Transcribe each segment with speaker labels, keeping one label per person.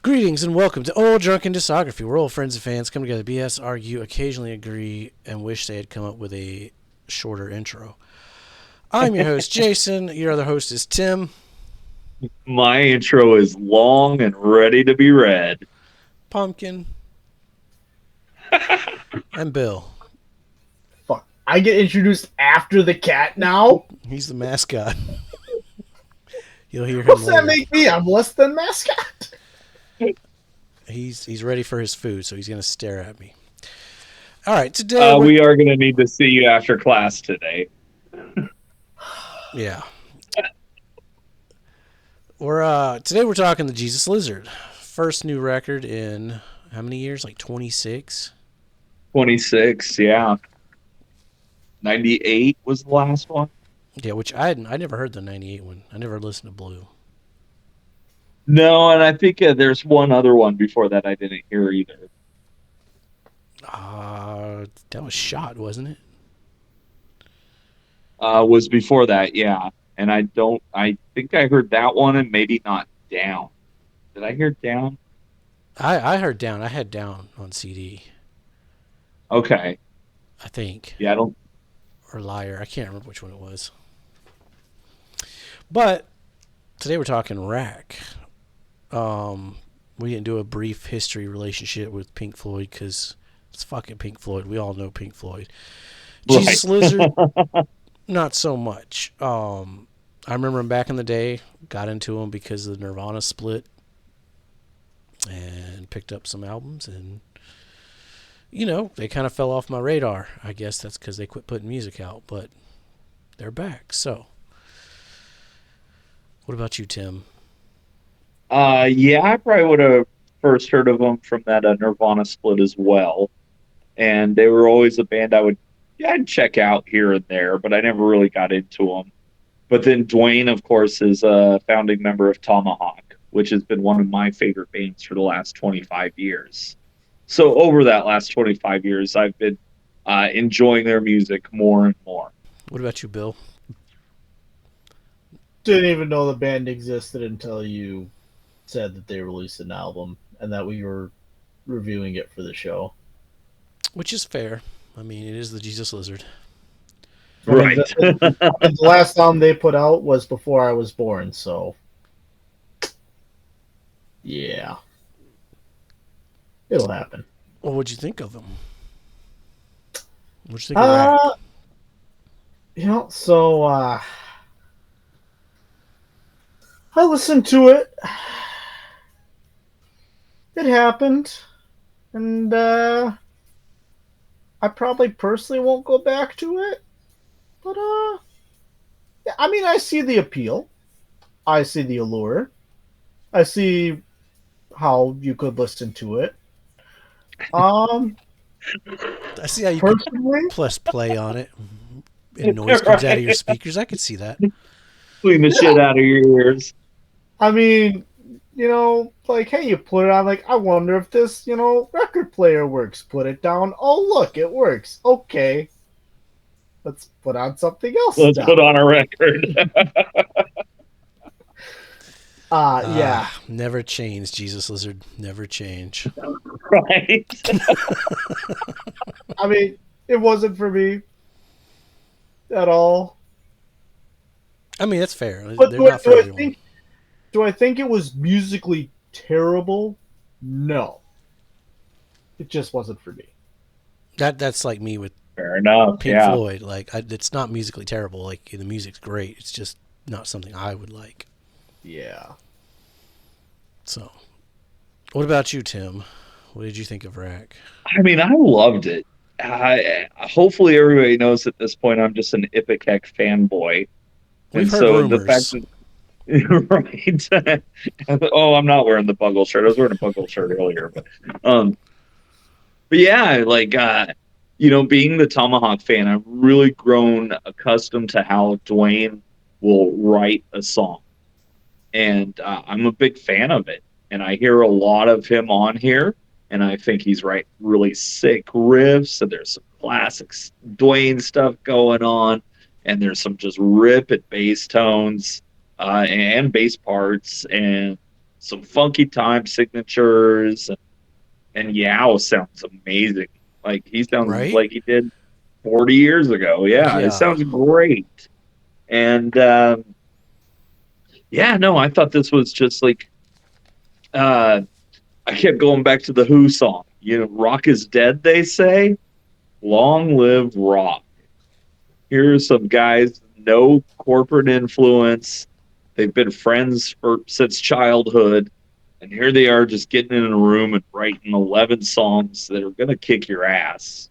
Speaker 1: Greetings and welcome to Old Drunken Discography. We're old friends and fans come together, BS, argue, occasionally agree, and wish they had come up with a shorter intro. I'm your host, Jason. Your other host is Tim.
Speaker 2: My intro is long and ready to be read.
Speaker 1: Pumpkin, and Bill.
Speaker 3: Fuck. I get introduced after the cat now?
Speaker 1: He's the mascot. You'll hear him
Speaker 3: What's that
Speaker 1: later.
Speaker 3: make me? I'm less than mascot.
Speaker 1: He's ready for his food, so he's going to stare at me. All right, today
Speaker 2: We are going to need to see you after class today.
Speaker 1: Yeah. Today we're talking the Jesus Lizard. First new record in how many years? Like 26?
Speaker 2: 26, yeah. 98 was the last one.
Speaker 1: Yeah, which I never heard the 98 one. I never listened to Blue.
Speaker 2: No, and I think there's one other one before that I didn't hear either.
Speaker 1: That was Shot, wasn't it?
Speaker 2: Was before that, yeah. And I think I heard that one and maybe not Down. Did I hear Down?
Speaker 1: I heard Down. I had Down on CD.
Speaker 2: Okay.
Speaker 1: I think.
Speaker 2: Yeah, I don't.
Speaker 1: Or Liar. I can't remember which one it was. But today we're talking Rack. We didn't do a brief history relationship with Pink Floyd because it's fucking Pink Floyd. We all know Pink Floyd. Jesus Lizard, not so much. I remember him back in the day. Got into him because of the Nirvana split. And picked up some albums. And, they kind of fell off my radar. I guess that's because they quit putting music out. But they're back. So, what about you, Tim?
Speaker 2: Yeah, I probably would have first heard of them from that Nirvana split as well. And they were always a band I'd check out here and there, but I never really got into them. But then Dwayne, of course, is a founding member of Tomahawk, which has been one of my favorite bands for the last 25 years. So over that last 25 years, I've been enjoying their music more and more.
Speaker 1: What about you, Bill?
Speaker 3: Didn't even know the band existed until you said that they released an album and that we were reviewing it for the show.
Speaker 1: Which is fair. I mean, it is the Jesus Lizard.
Speaker 2: Right.
Speaker 3: The last album they put out was before I was born, so yeah. It'll happen.
Speaker 1: Well, what'd you think of them? What'd you think of Rack?
Speaker 3: I listened to it. It happened. And I probably personally won't go back to it. But yeah, I mean, I see the appeal. I see the allure. I see how you could listen to it.
Speaker 1: I see how you
Speaker 3: personally,
Speaker 1: could press play on it and noise comes out of your speakers. I could see that.
Speaker 2: Clean the shit out of your ears.
Speaker 3: I mean, like, hey, you put it on, like, I wonder if this, record player works. Put it down. Oh, look, it works. Okay. Let's put on something else.
Speaker 2: Let's put on a record.
Speaker 3: Yeah.
Speaker 1: Never change, Jesus Lizard. Never change.
Speaker 2: Right.
Speaker 3: I mean, it wasn't for me at all.
Speaker 1: I mean, that's fair.
Speaker 3: But
Speaker 1: They're not for everyone.
Speaker 3: Do I think it was musically terrible? No. It just wasn't for me.
Speaker 1: That's like me with
Speaker 2: Fair enough.
Speaker 1: Pink Floyd. Like, it's not musically terrible. Like, the music's great. It's just not something I would like.
Speaker 3: Yeah.
Speaker 1: So, what about you, Tim? What did you think of Rack?
Speaker 2: I mean, I loved it. Hopefully, everybody knows at this point I'm just an Ipecac fanboy.
Speaker 1: We've heard rumors.
Speaker 2: Right. Oh, I'm not wearing the Bungle shirt. I was wearing a Bungle shirt earlier, but yeah, like being the Tomahawk fan, I've really grown accustomed to how Dwayne will write a song, and I'm a big fan of it. And I hear a lot of him on here, and I think he's writing really sick riffs. And there's some classic Dwayne stuff going on, and there's some just rip at bass tones and bass parts, and some funky time signatures, and Yao sounds amazing. Like he sounds
Speaker 1: Right?
Speaker 2: like he did 40 years ago. Yeah, it
Speaker 1: Yeah.
Speaker 2: sounds great. And yeah, no, I thought this was just like uh, I kept going back to the Who song. You know, rock is dead, they say. Long live rock. Here's some guys, no corporate influence. They've been friends since childhood. And here they are just getting in a room and writing 11 songs that are going to kick your ass.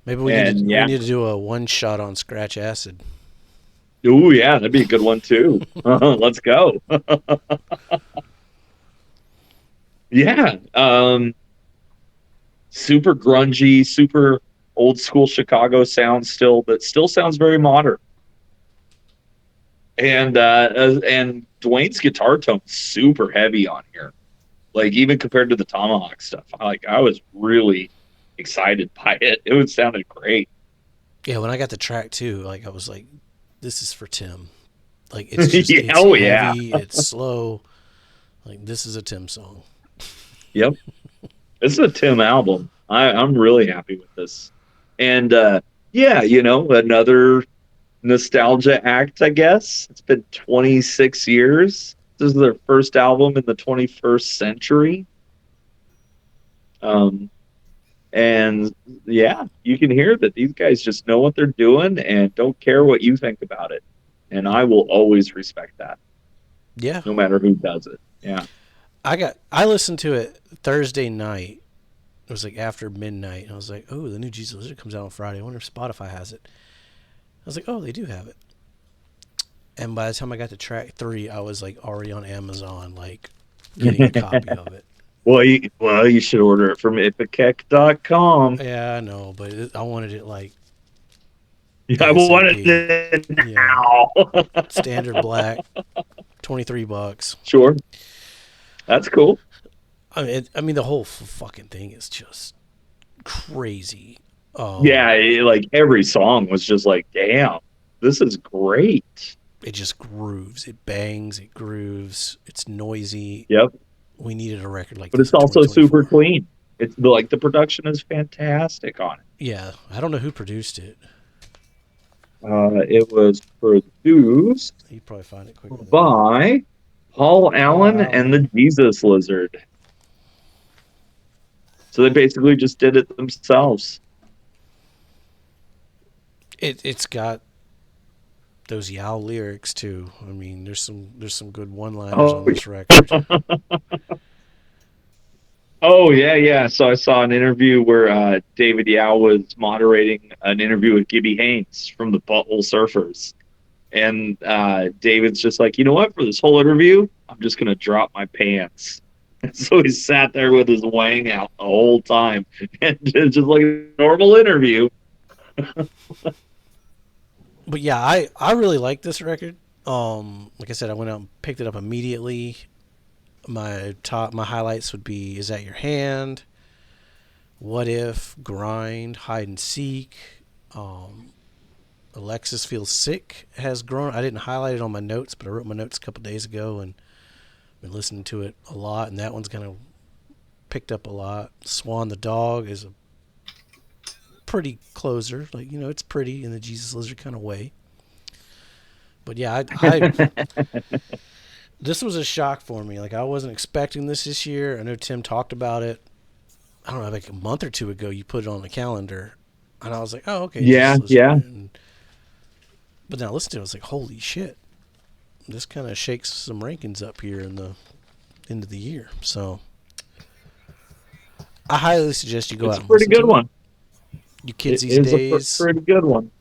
Speaker 1: Maybe
Speaker 2: And
Speaker 1: we
Speaker 2: yeah,
Speaker 1: need to do a one shot on Scratch Acid.
Speaker 2: ooh, yeah, that'd be a good one too. Let's go. Yeah. Super grungy, super old school Chicago sound still, but still sounds very modern. And Dwayne's guitar tone's super heavy on here. Like even compared to the Tomahawk stuff. I was really excited by it. It was sounded great.
Speaker 1: Yeah, when I got the track too, like I was like, this is for Tim. Like it's just
Speaker 2: Yeah,
Speaker 1: it's
Speaker 2: oh yeah.
Speaker 1: heavy, it's slow. Like this is a Tim song.
Speaker 2: Yep. This is a Tim album. I'm really happy with this. And yeah, another nostalgia act, I guess. It's been 26 years. This is their first album in the 21st century. Um, and yeah, you can hear that these guys just know what they're doing and don't care what you think about it. And I will always respect that,
Speaker 1: Yeah.
Speaker 2: no matter who does it. Yeah.
Speaker 1: I listened to it Thursday night. It was like after midnight, and I was like, oh, the new Jesus Lizard comes out on Friday. I wonder if Spotify has it. I was like, oh, they do have it. And by the time I got to track 3, I was like already on Amazon, like getting a copy of it.
Speaker 2: Well, you should order it from ipecac.com.
Speaker 1: Yeah, I know, but I wanted it like
Speaker 2: I wanted
Speaker 1: ASAP.
Speaker 2: it
Speaker 1: Yeah,
Speaker 2: now.
Speaker 1: standard black, $23.
Speaker 2: Sure. That's cool.
Speaker 1: I mean, the whole fucking thing is just crazy.
Speaker 2: Yeah, like every song was just like, damn, this is great.
Speaker 1: It just grooves. It bangs. It grooves. It's noisy.
Speaker 2: Yep.
Speaker 1: We needed a record like
Speaker 2: But
Speaker 1: this
Speaker 2: it's
Speaker 1: in
Speaker 2: also super
Speaker 1: 2024.
Speaker 2: clean. It's like the production is fantastic on it.
Speaker 1: Yeah, I don't know who produced it.
Speaker 2: It was produced
Speaker 1: You probably find it quicker than me.
Speaker 2: by Paul Allen and the Jesus Lizard. So they basically just did it themselves.
Speaker 1: It's got those Yao lyrics too. I mean, there's some good one-liners on this record.
Speaker 2: Oh yeah. So I saw an interview where David Yao was moderating an interview with Gibby Haynes from the Butthole Surfers, and David's just like, you know what? For this whole interview, I'm just gonna drop my pants. And so he sat there with his wang out the whole time, and just like a normal interview.
Speaker 1: But yeah, I really like this record. Like I said, I went out and picked it up immediately. My highlights would be Is That Your Hand? What If? Grind? Hide and Seek? Alexis Feels Sick has grown. I didn't highlight it on my notes, but I wrote my notes a couple days ago and been listening to it a lot, and that one's kind of picked up a lot. Swan the Dog is a pretty closer. Like, it's pretty in the Jesus Lizard kind of way. But yeah, this was a shock for me. Like, I wasn't expecting this year. I know Tim talked about it. I don't know, like a month or two ago, you put it on the calendar, and I was like, oh, okay.
Speaker 2: Yeah.
Speaker 1: But then I listened to it, I was like, holy shit. This kind of shakes some rankings up here in the end of the year. So I highly suggest you go out and listen to it.
Speaker 2: It's a pretty good one.
Speaker 1: You kids
Speaker 2: It
Speaker 1: these
Speaker 2: is
Speaker 1: days,
Speaker 2: a pretty good one.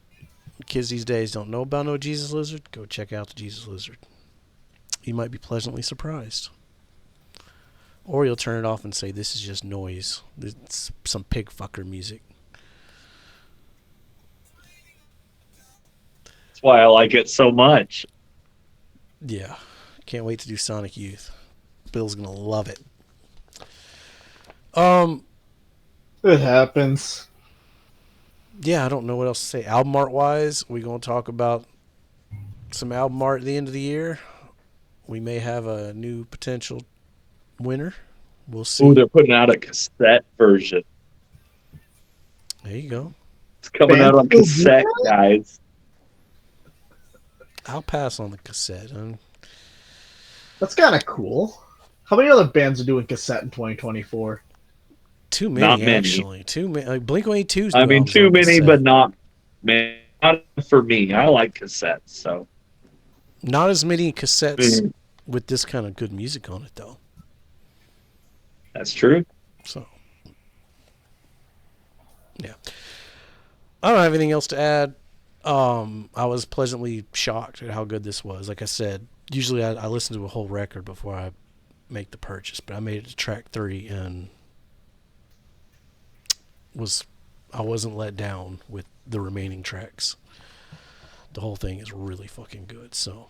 Speaker 1: kids these days don't know about no Jesus Lizard. Go check out the Jesus Lizard. You might be pleasantly surprised. Or you'll turn it off and say, this is just noise. It's some pig fucker music.
Speaker 2: That's why I like it so much.
Speaker 1: Yeah. Can't wait to do Sonic Youth. Bill's going to love it.
Speaker 3: It happens.
Speaker 1: Yeah, I don't know what else to say. Album art wise, we going to talk about some album art at the end of the year. we may have a new potential winner. We'll see.
Speaker 2: Ooh, they're putting out a cassette version.
Speaker 1: There you go.
Speaker 2: It's coming out on cassette, guys.
Speaker 1: I'll pass on the cassette.
Speaker 3: That's kind of cool. How many other bands are doing cassette in 2024?
Speaker 1: Too many,
Speaker 2: Not many.
Speaker 1: actually. Too many. Like Blink-182's.
Speaker 2: I mean, too many, but not for me. I like cassettes, so.
Speaker 1: Not as many cassettes with this kind of good music on it, though.
Speaker 2: That's true.
Speaker 1: So, yeah. I don't have anything else to add. I was pleasantly shocked at how good this was. Like I said, usually I listen to a whole record before I make the purchase, but I made it to track 3 and I wasn't let down with the remaining tracks. The whole thing is really fucking good. So,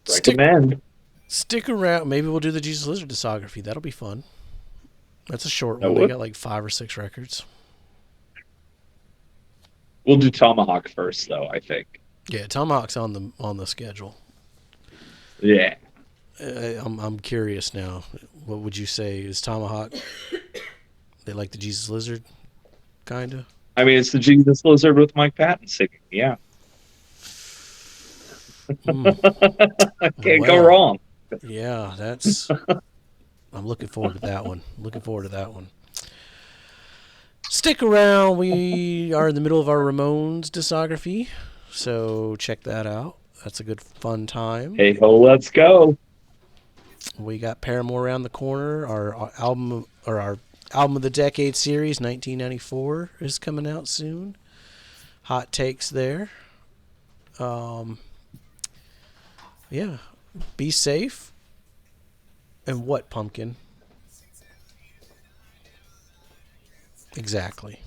Speaker 2: recommend.
Speaker 1: Stick around. Maybe we'll do the Jesus Lizard discography. That'll be fun. That's a short
Speaker 2: That
Speaker 1: one.
Speaker 2: would.
Speaker 1: They got like 5 or 6 records.
Speaker 2: We'll do Tomahawk first, though, I think.
Speaker 1: Yeah, Tomahawk's on the schedule.
Speaker 2: Yeah.
Speaker 1: I'm curious now. What would you say is Tomahawk? They like the Jesus Lizard, kinda.
Speaker 2: I mean, it's the Jesus Lizard with Mike Patton singing. Yeah. Can't go wrong.
Speaker 1: Yeah, that's. I'm looking forward to that one. Stick around. We are in the middle of our Ramones discography, so check that out. That's a good fun time.
Speaker 2: Hey ho, let's go.
Speaker 1: We got Paramore around the corner. Our album of the decade series, 1994, is coming out soon. Hot takes there. Yeah. Be safe. And what, Pumpkin? Exactly.